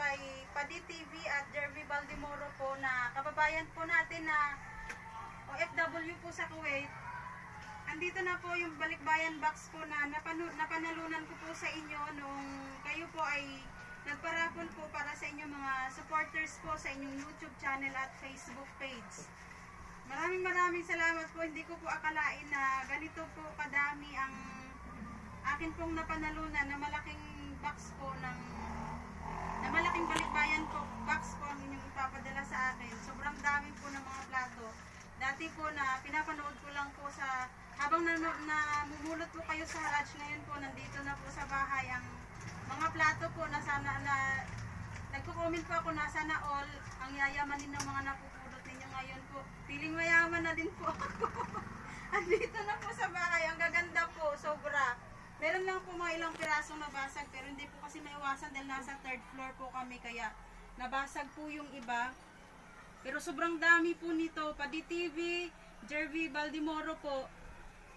kay Padi TV at Jervy Baldimoro po na kababayan po natin na OFW po sa Kuwait. Andito na po yung balikbayan box po na napanalunan ko po sa inyo nung kayo po ay nagparapol po para sa inyong mga supporters po sa inyong YouTube channel at Facebook page. Maraming salamat po. Hindi ko po akalain na ganito po kadami ang akin pong napanalunan na malaking box po na malaking balikbayan po box po ang inyong ipapadala sa akin. Sobrang dami po ng mga plato. Dati po na pinapanood ko lang po sa habang namumulot po kayo sa haraj, ngayon po nandito na po sa bahay ang mga plato po na sana na nagko-comment po ako na sana all ang yayamanin ng mga napupulot ninyo ngayon po. Feeling mayaman na din po ako. Andito na po sa bahay. Ang gaganda po, sobra. Meron lang po mga ilang pirasong nabasag pero hindi po kasi maiwasan dahil nasa third floor po kami kaya nabasag po yung iba. Pero sobrang dami po nito. Padi TV, Jervy Baldimoro po.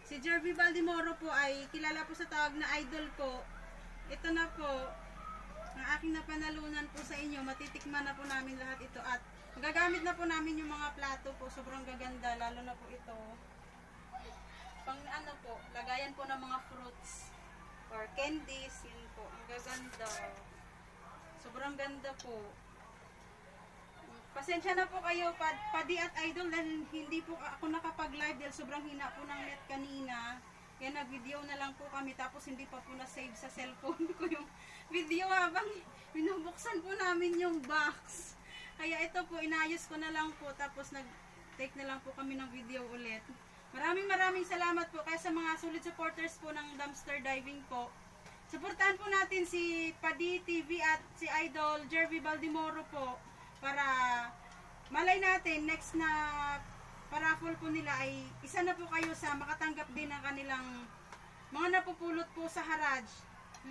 Si Jervy Baldimoro po ay kilala po sa tawag na idol po. Ito na po ang aking napanalunan po sa inyo. Matitikman na po namin lahat ito at magagamit na po namin yung mga plato po. Sobrang gaganda lalo na po ito. Pang ano po, lagayan po ng mga fruits or candies, yun po. Ang gaganda. Sobrang ganda po. Pasensya na po kayo, Padi at Idol, dahil hindi po ako nakapag-live dahil sobrang hina po ng net kanina. Kaya nag-video na lang po kami tapos hindi pa po na-save sa cellphone ko yung video habang binubuksan po namin yung box. Kaya ito po, inayos ko na lang po tapos nag-take na lang po kami ng video ulit. Maraming salamat po kaya sa mga solid supporters po ng dumpster diving po. Suportahan po natin si Padi TV at si Idol Jervy Baldimoro po para malay natin next na paraffle po nila ay isa na po kayo sa makatanggap din ng kanilang mga napupulot po sa haraj.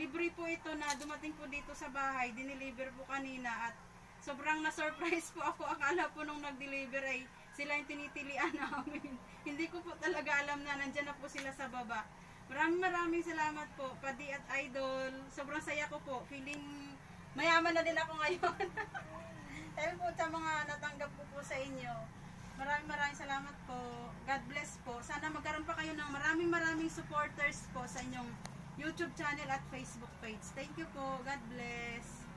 Libre po ito na dumating po dito sa bahay. Dineliver po kanina at sobrang na-surprise po ako. Akala po nung nag-deliver ay sila yung tinitilian namin. Hindi ko po talaga alam na nandyan na po sila sa baba. Maraming salamat po, Padi at Idol. Sobrang saya ko po. Feeling mayaman na din ako ngayon. Dahil po sa mga natanggap ko po sa inyo. Maraming salamat po. God bless po. Sana magkaroon pa kayo ng maraming supporters po sa inyong YouTube channel at Facebook page. Thank you po. God bless.